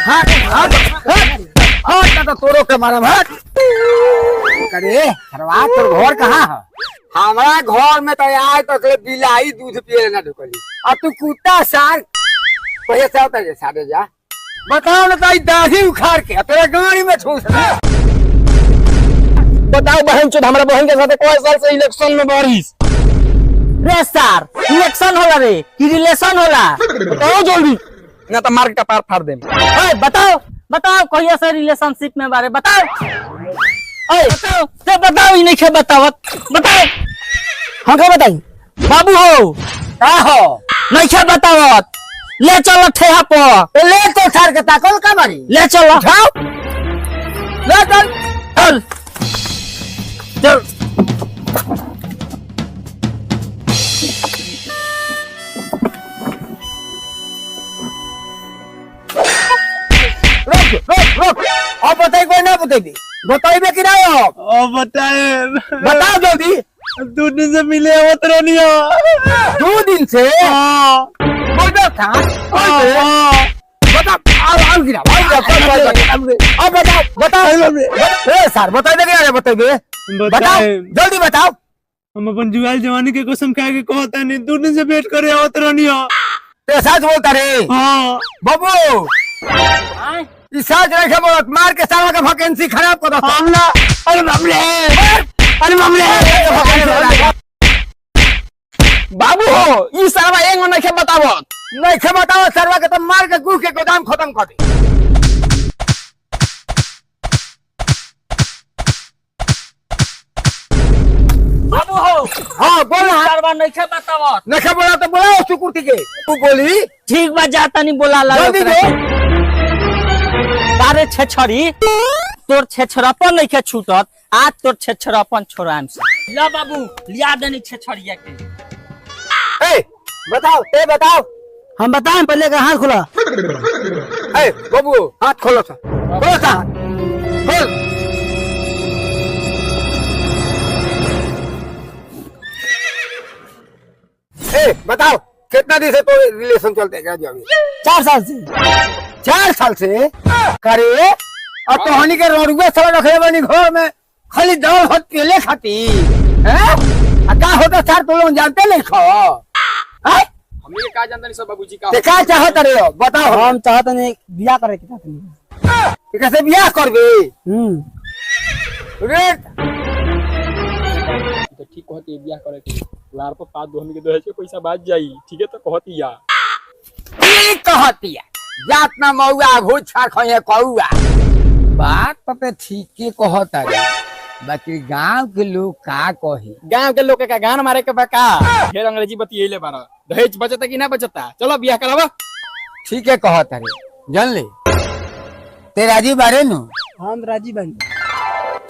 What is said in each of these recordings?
हट हट हट हट तो तोरो के मारम हट। करे सरवा तोर घर कहाँ है? हमारा घर में तो आज तक बिलाई दूध पिए ना ढुकली और तू कुत्ता सार पैसा होता है सारे जा बताओ ना तो दाढ़ी उखाड़ के तेरे गाड़ी में ठूस दे। बताओ बहन चोद हमारा बहन के साथ कोई साल से इलेक्शन में बारिश रे सर इलेक्शन होला रे कि रिलेशन होला? बताओ जल्दी ना तो मार के पार फाड़ दे। बताओ बताओ कहिया से रिलेशनशिप में बारे बताओ। बताओ ते बताओ ही नहीं खे बतावत बताओ। हम क्या बताई बाबू हो का हो नहीं खे बतावत ले चलो ठेहा पर ले तो थार के ताकल का मारी ले चलो उठाओ ले चल चल चल रुक रुक रुक अब बताई कोई ना बताई बताइबे कि नहीं हो? बताए बताओ जल्दी। 2 दिन से मिले उतरो नहीं हो। 2 दिन से बोल दो था बताओ आओ गिरा अब बताओ बताओ ए सर बताई दे क्या बताइबे बताओ जल्दी बताओ। हम अपन जुआल जवानी के कसम खा के कहता नहीं 2 दिन से वेट करे उतरो नहीं हो। ते सच बोलता रे हां बाबू इस साथ रखे बोलत मार के साला का वैकेंसी खराब कर दो हमला। अरे मामले बाबू हो ई सरवा एक में नहीं बतावत नहीं खे बताओ सरवा के तो मार के गुड़ के गोदाम खत्म कर दे। बाबू हो हाँ बोला सरवा नहीं खे बतावत नहीं खे बोला तो बोला सुकुर्ती के तू बोली ठीक बा जाता नहीं बोला जल्दी दे। तारे छेछरी तोर छेछरापन नहीं के छूटत आज तोर छेछरापन छोड़ाम से ला बाबू लिया देनी छेछरिया के। ए बताओ हम बताएं पहले का हाथ खुला। ए बाबू हाथ खोलो सा खोल ए बताओ कितना दिन से तो रिलेशन चलते क्या जो 4 साल से 4 साल से करे और तोहनी के रोडुए सब रखे बनी घर में खाली दाल भात केले खाती हैं का होता सर तो लोग जानते नहीं खो हैं हमनी के का जानता नहीं सब बाबूजी का ते का चाहत रे हो बताओ। हम चाहते नहीं बियाह करे के चाहते नहीं कैसे बियाह करबे रे तो ठीक कहती है बियाह करे के लार पर 5 दो हमनी के दहेज के पैसा बाज जाई ठीक है तो कहती या ठीक कहती है जात ना मौआ घो छा खए कौआ बात पे ठीक के कहता रे बाकी गांव के लोग का कही गांव के लोग का गान मारे के बका फिर अंग्रेजी बतियेले बारा दहेज बचता कि ना बचता चलो बियाह करावा। ठीक है कहता रे जान ले ते राजी बारे नु हम राजी बनी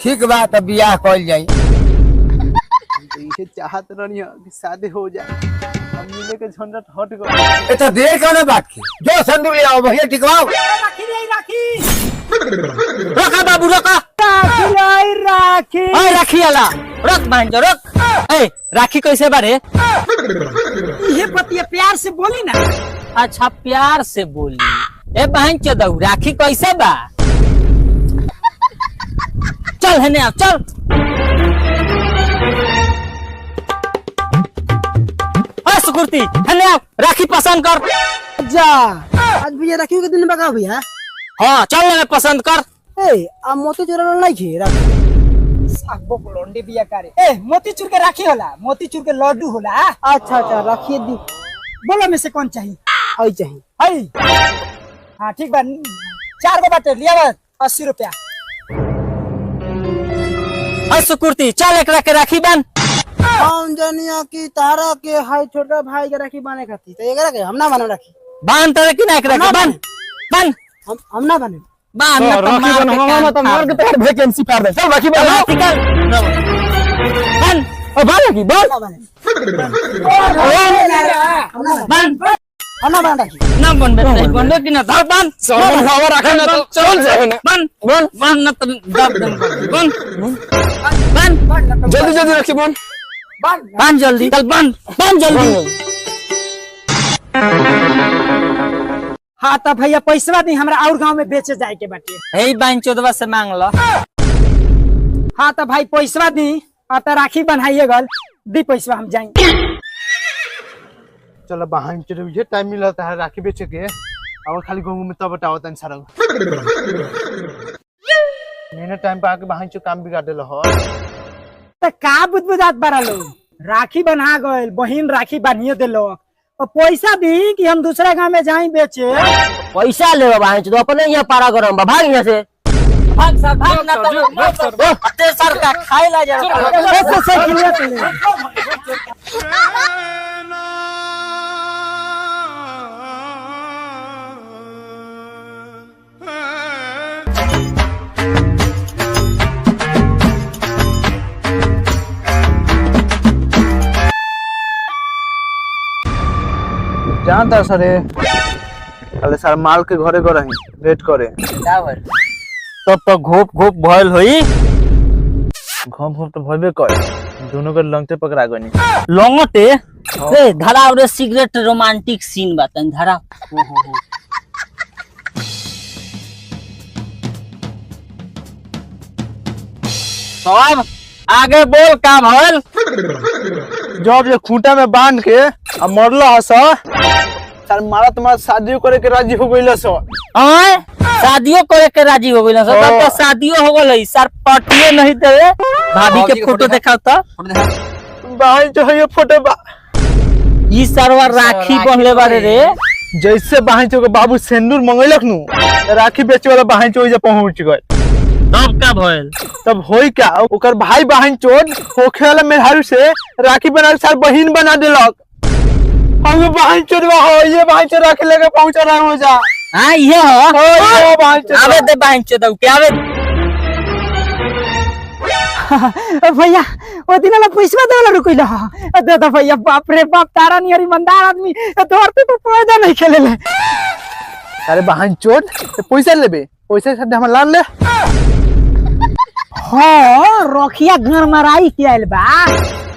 ठीक बात अब बियाह कइल जाई। ये चाहत रहनी कि शादी हो जाए हम मिले के झंझट हट गए। ए तो देर कौन बात की जो संदूक ले आओ भैया टिकवाओ रखा बाबू रखा राखी आला रख बहन जो रख। ए राखी कैसे बारे ये पतिया प्यार से बोली ना। अच्छा प्यार से बोली ए बहन के दऊ राखी कैसे बा चल है ना चल सुकुर्ती है ना राखी पसंद कर जा आज भैया राखी के दिन बगा भैया। हाँ चल ना पसंद कर। ए आ मोती चूर नहीं खे राखी सागो लोंडी बिया करे। ए मोती चूर के राखी होला मोती चूर के लड्डू होला। अच्छा अच्छा राखी दी बोलो में से कौन चाहिए? आई चाहिए आई हां ठीक बा 4 गो बाटे लिया 80 रुपया। सुकुर्ती चल एक के राखी बन हम जनिया की तारा के हाय छोटा भाई के राखी बने खाती तो एकरा के हम ना बना राखी बांध तरह की ना एक राखी बन बन हम ना बने बांध ना तो मार के हम तो मार के तोर वैकेंसी पार दे चल राखी बना बन ओ बन राखी बन ना बने बन हम ना बना राखी ना बन बे बन की ना धर बन सब खावा रखा ना तो चल जाए ना बन बन ना तो बन बन जल्दी जल्दी राखी बन बन जल्दी चल बन जल्दी हाँ तो भैया पैसा दी हमरा और गांव में बेचे जाए के बाटे। यही बहन चोदवा से मांग लो। हाँ तो भाई पैसा दी और तो राखी बनाइए गल दी पैसा हम जाएंगे। चलो बहन चोद ये टाइम मिला है राखी बेचे के और खाली घूमू में तब बताओ तन सारा मैंने टाइम पे आके बहन चो काम बिगाड़ देलो हो। तो का बुदबुदात बारा लो राखी बना गए बहन राखी बांधिए दिलो और पैसा दी कि हम दूसरा गांव में जाए बेचे। पैसा ले बहन चोद अपने यहाँ पारा गरम बा भाग यहाँ से। भाग सर भाग ना तो अते सर का खाई ला जा। जानता सर अरे सर माल के घरे गए रही वेट करे तब तो घोप घोप भयल होई। घूम घूम तो भयबे करे दोनों के लंगटे पकड़ा गनी लंगटे ए धरा रे सिगरेट रोमांटिक सीन बातन धरा। सब आगे बोल का भयल। जब ये खूंटा में बांध के अब मरला हस सर मारा तुम्हारा शादी करे के राजी हो गइल सो। आय शादियों करे के राजी हो गइल सर। तब तो शादियों हो गइल सर पटिए नहीं देवे। भाभी के फोटो दिखाओ तो बहन जो है ये फोटो ई सरवा राखी बंधले बारे रे। जैसे बहन चो के बाबू सिंदूर मंगलक नु राखी बेचे वाला बहन चो जे पहुंच गए तब का भयल। तब होई क्या ओकर भाई बहन चोद होखे वाला मेहरारू से राखी बना के साल बहन बना देलक। हम बहन चोद हो ये बहन चोद राखी लेके पहुंचा रहा हो जा। हां ये हो ओ बहन चोद आवे दे बहन चोद के आवे। भैया वो दिन वाला पैसा दे वाला रुकइला दे दो भैया। बाप रे बाप तारा नियर ईमानदार आदमी धरती पे पैदा नहीं खेले ले। अरे बहन चोद पैसा लेबे पैसा से हम लान ले। हाँ रखिया घर मराई के आइल बा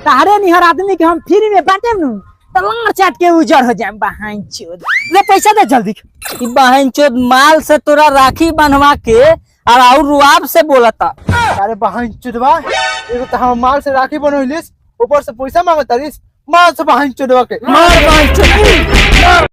तारे निहर आदमी के हम फ्री में बांटे नु तो लार चाट के उजड़ हो जाए। बहन चोद ले पैसा दे जल्दी। ई बहन चोद माल से तोरा राखी बनवा के और रुआब से बोलता। अरे बहन चोदवा एगो तो हम माल से राखी बनोइलिस ऊपर से पैसा मांगता रिस माल से बहन चोदवा के मार बहन चोद।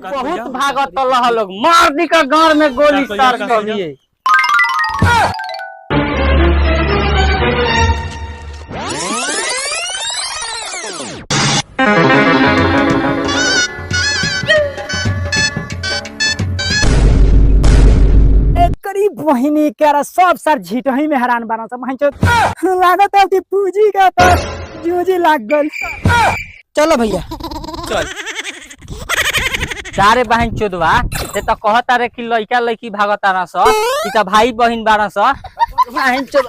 बहुत भागत लह लोग मार दी का घर में गोली सार कर दिए। करीब बहिनी के सब सर झिटही में हैरान बना सब बहन चोद लागत है कि पूजी का तो जूजी लाग गल। चलो भैया चल सारे बहन चोदवा से तो कहता रे कि लइका लइकी भागता ना स ई त भाई बहिन बारा स बहन चोद।